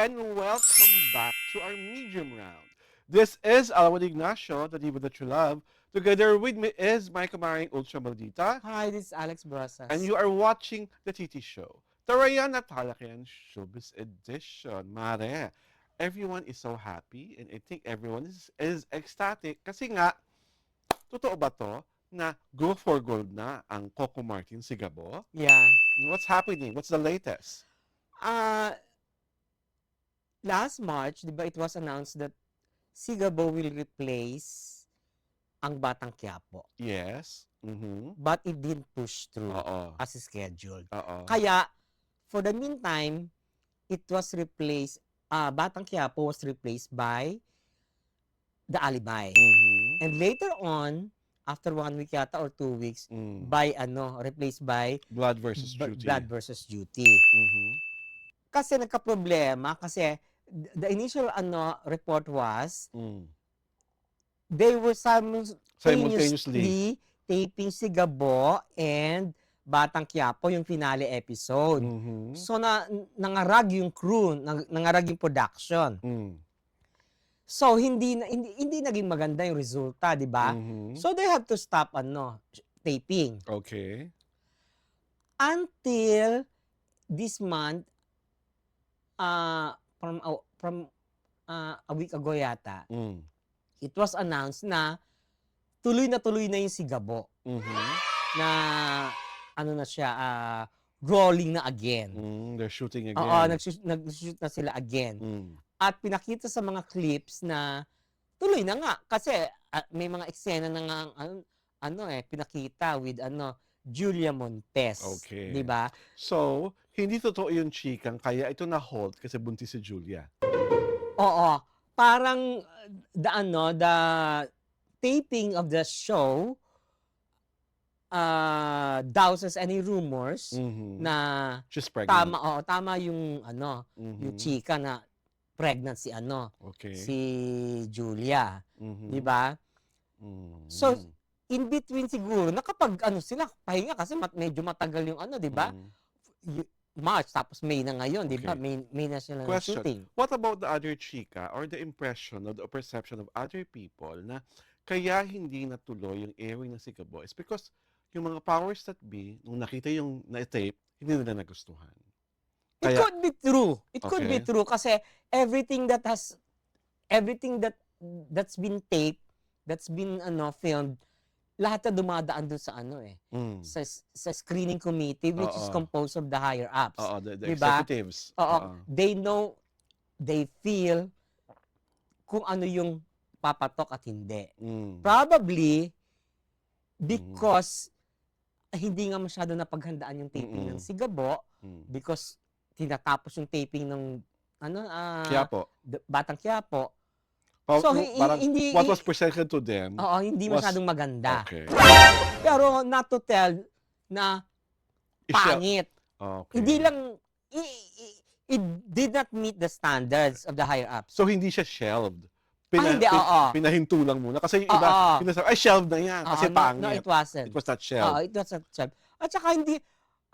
and welcome back to our medium round. This is Alawad Ignacio, the diva that you love. Together with me is my kamaring Ultra Maldita, Hi, this is Alex and Brasas. you are watching the TT Show. Tarayan at Talakyan Showbiz Edition. Mare, everyone is so happy and I think everyone is ecstatic kasi nga, totoo ba to na go for gold na ang Coco Martin Sigabo? Yeah. What's happening? What's the latest? Uh, Last March, di ba, it was announced that Sigabo will replace ang Batang Quiapo. Yes. Mm-hmm. But it didn't push through Oo. as scheduled. Oo. Kaya, for the meantime, it was replaced, Batang Quiapo was replaced by the Alibay. Mm-hmm. And later on, after 1 week yata or 2 weeks, by replaced by Blood versus duty. Blood versus Duty. Mm-hmm. Kasi nagka-problema kasi the initial report was they were simultaneously taping si Gabo and Batang Quiapo yung finale episode. Mm-hmm. So nangarag yung crew, nangarag yung production. So hindi naging maganda yung resulta, di ba? Mm-hmm. So they have to stop taping. Okay. Until this month, from a week ago yata, it was announced na tuloy na yung si Gabo. Mm-hmm. Na na siya, rolling na again. They're shooting again. Oo, nag-shoot na sila again. At pinakita sa mga clips na tuloy na nga kasi may mga eksena na nga pinakita with Julia Montes. Okay. 'Di ba? So, hindi totoo yung chikang kaya ito na hold kasi buntis si Julia. Oo. Parang the taping of the show douses any rumors na she's pregnant. tama yung yung chika na pregnant si Okay. si Julia. 'Di ba? So in between siguro nakapag sila pahinga kasi medyo matagal yung 'di ba? March tapos May na ngayon, 'di ba? Okay. May na sila Question, shooting. what about the other chika or the impression or the perception of other people na kaya hindi natuloy yung airing ng Sigabo is because yung mga powers that be, nung nakita yung na-tape, hindi nila nagustuhan. It could be true. It could be Okay. true kasi everything that's been taped, that's been filmed, lahat na dumadaan doon sa sa screening committee which is composed of the higher ups. Oo, the Diba? executives. Oo. They know, they feel kung ano yung papatok at hindi. Probably because hindi nga masyado napaghandaan yung taping ng Sigabo because tinatapos yung taping ng Quiapo. Batang Quiapo. So, So, hindi what was presented to them? hindi was- masyadong maganda. Okay. Pero not to tell na pangit. Okay. Hindi lang it did not meet the standards of the higher ups. So, hindi siya shelved. Hindi, oo. Pinahinto lang muna. Kasi yung iba, pinasabi, ay, shelved na yan. Kasi pangit. No, it wasn't. It was not shelved. It was not shelved. At saka hindi,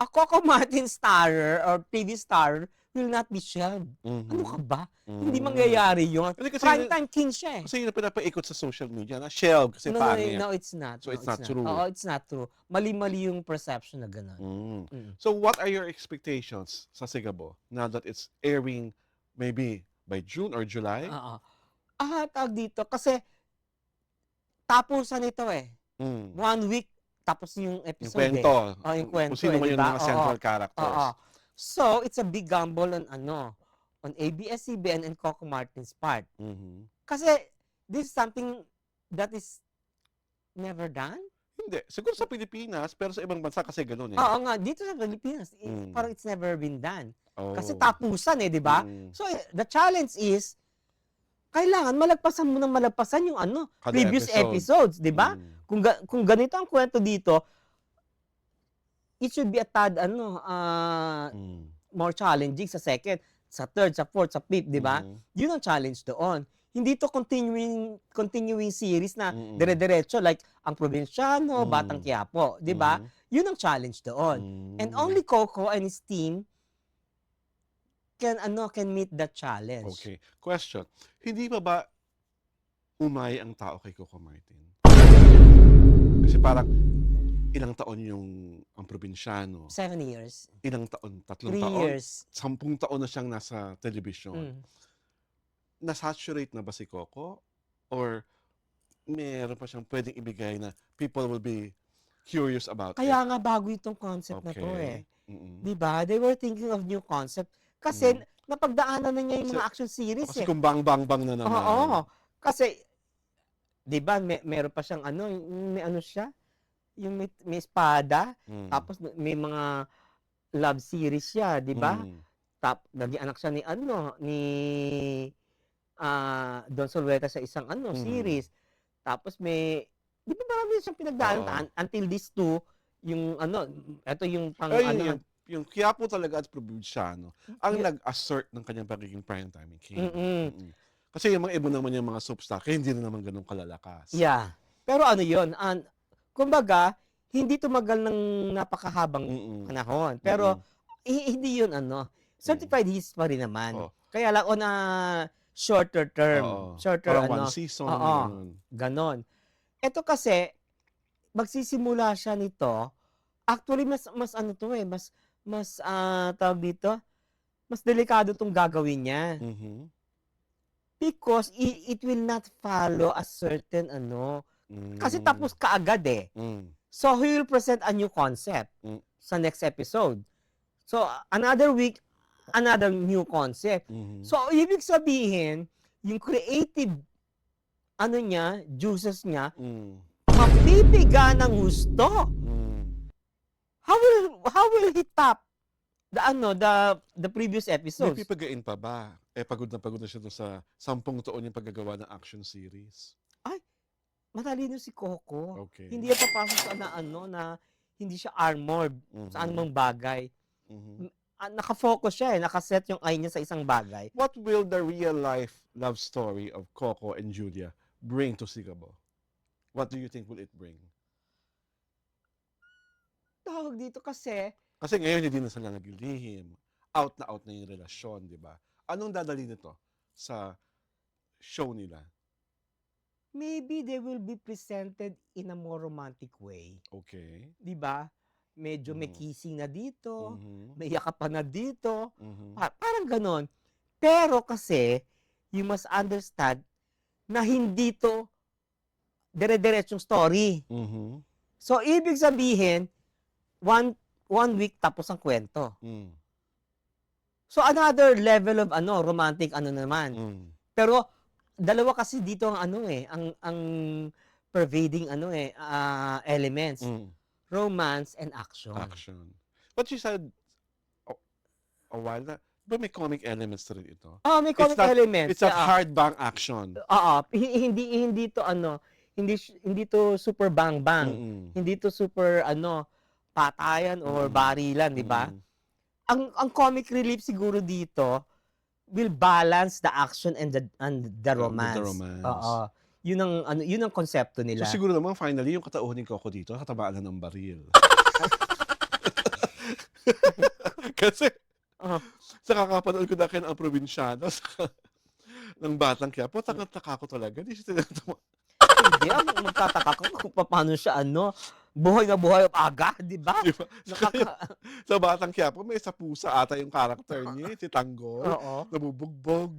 a Coco Martin starrer or TV star will not be shelved. Ano ka ba? Hindi mangyayari yun. Kasi Primetime king siya eh. Kasi yun na pinapaikot sa social media na shelved kasi pangit. No, it's not. So, it's not true. Oo, it's not true. Mali-mali yung perception na gano'n. So, what are your expectations sa Sigabo now that it's airing maybe by June or July? Tawag dito. Kasi, tapusan ito eh. 1 week, tapos yung episode Yung kwento. Yung kwento. Kung sino man yung mga central characters. So, it's a big gamble on ABS-CBN and Coco Martin's part. Kasi, this is something that is never done. Hindi. Siguro sa Pilipinas, pero sa ibang bansa kasi gano'n eh. Oo nga, dito sa Pilipinas, parang it's never been done. Oh. Kasi tapusan di ba? So, the challenge is, kailangan malagpasan mo ng malagpasan yung previous episodes, di ba? Kung ganito ang kwento dito, it should be a tad more challenging sa second, sa third, sa fourth, sa fifth, di ba? Yun ang challenge doon. Hindi to continuing series na dire-diretso like ang Probinsyano, Batang Quiapo, di ba? Yun ang challenge doon. And only Coco and his team can meet that challenge. Okay. Question. Hindi ba umay ang tao kay Coco Martin? Kasi parang ilang taon ang probinsyano, 7 years. ilang taon, 3 3 taon, years. 10 taon na siyang nasa telebisyon. Mm. Na-saturate na ba si Coco? Or meron pa siyang pwedeng ibigay na people will be curious about Kaya it? nga bago itong concept na to eh. Mm-mm. 'Di ba? They were thinking of new concept. Kasi napagdaanan na niya yung mga action series Kasi eh. kung bang-bang-bang na naman. Oo. Kasi, 'di ba, meron pa siyang may ano siya, yung may espada, tapos may mga love series siya, 'di ba? Naging anak siya ni Don Zulueta sa isang series. Tapos 'di ba marami siyang pinagdaanan until these two, yung ito yung pang yung Quiapo talaga at probinsyano ang nag-assert ng kanyang pagiging primetime king. Kasi yung mga iba naman yung mga soap star, hindi na naman ganun kalalakas. Yeah. Pero yun, kumbaga, hindi tumagal ng napakahabang panahon. Pero, hindi yun certified hits pa rin naman. Kaya lang on a shorter term. Shorter parang one season. Ganon. Ito kasi, magsisimula siya nito, actually, mas tawag dito, mas delikado tong gagawin niya. Because it will not follow a certain kasi tapos kaagad eh. So, he will present a new concept sa next episode. So, another week, another new concept. So, ibig sabihin, yung creative juices niya, mapipiga ng gusto. How will he top the previous episodes? May pipagain pa ba? Pagod na siya doon sa 10 taon yung paggagawa ng action series. Ay, matalino si Coco. Okay. Hindi yan papasok sa na hindi siya armored sa anumang bagay. Naka-focus siya nakaset yung eye niya sa isang bagay. What will the real life love story of Coco and Julia bring to Sigabo? What do you think will it bring? Tawag dito kasi ngayon hindi na sila naglilihim. Out na yung relasyon, di ba? Anong dadali nito sa show nila? Maybe they will be presented in a more romantic way. Okay. Di ba? Medyo may kissing na dito, may yakapan na dito. Parang ganon. Pero kasi, you must understand na hindi to dire-diretsong story. So, ibig sabihin, one week tapos ang kwento. So, another level of romantic naman. Pero, dalawa kasi dito ang pervading elements. Romance and action. But you said a while na, ba may comic elements na rin ito? May comic elements. It's a hardbang action. Hindi to hindi to super bang-bang. Hindi to super patayan or barilan, di ba? Ang comic relief siguro dito will balance the action and the romance. The romance. Yun ang konsepto nila. So siguro naman finally yung katauhan ni Coco dito nakatabaan na ng baril. Kasi sa kakapanood ko na ang probinsyano ng Batang Quiapo, taka ko talaga. Hindi siya tinatawa. Hindi, magtataka ko kung paano siya buhay na buhay agad, di ba? Diba? Sa Batang Quiapo, may isa pusa ata yung character niya, si Tanggol. Nabubugbog,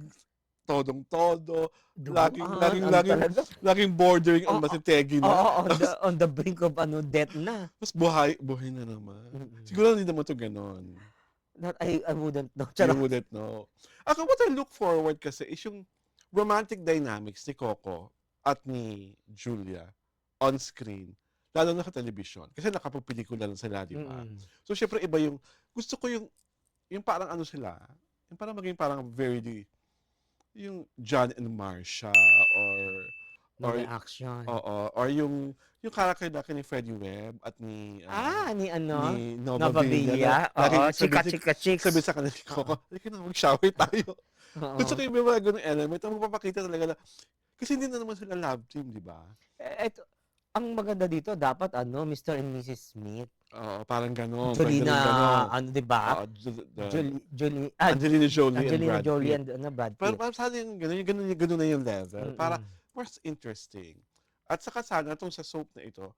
todong-todo, laging bordering on masitegi na. On the brink of death na. Tapos buhay na naman. Siguro hindi naman to ganon. I wouldn't know. You wouldn't know. Ako, what I look forward kasi is yung romantic dynamics ni Coco at ni Julia on screen, lalo na sa television. Kasi nakapagpelikula lang sila, di ba? So, syempre, iba gusto ko yung parang sila, yung parang maging parang very, yung John and Marcia, or action. Or yung character na ni Freddie Webb at ni Nova Villa. Chika. Sabi sa kanila, Coco, hindi ka na mag-shower tayo. Gusto ko yung mga ganung element, ang magpapakita talaga na, kasi hindi na naman sila love team, di ba? Ang maganda dito, dapat Mr. and Mrs. Smith. Oo, parang gano'n. Parang Jolina, gano'n. ano, di ba? Oo, Angelina Angelina Jolie and Brad Jolie Pitt. and ano, Brad Pero Pitt. parang sa akin gano'n na yung level para Mm. mas interesting. At saka sana 'tong sa soap na ito,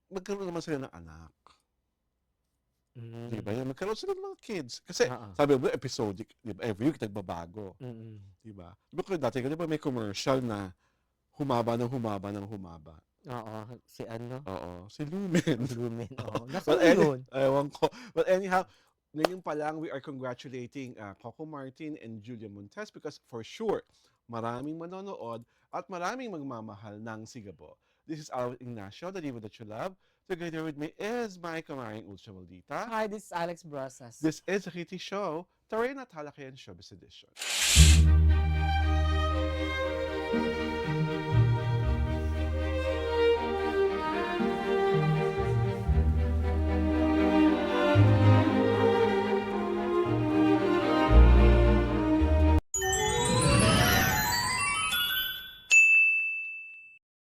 magkaroon naman sila ng anak, 'di ba? Mm. Yung magkaroon sila ng mga kids. Kasi Oo. sabi mo episodic, 'di ba, every week nagbabago, Mm. 'di ba? 'Di ba dati, 'di ba may commercial na humaba ng humaba ng humaba? Oo, si ano, Oo, si Lumen. Blumen, oo. Well, Nasaan na yun? ewan ko. But anyhow, ngayon pa lang we are congratulating Coco Martin and Julia Montes because for sure, maraming manonood at maraming magmamahal ng Sigabo. This is Alvin Ignacio, the diva that you love. Together with me is my kamaring Ultra Maldita. Hi, this is Alex Brosas. This is a Kitty Show, Taray na Talakayan Showbiz Edition.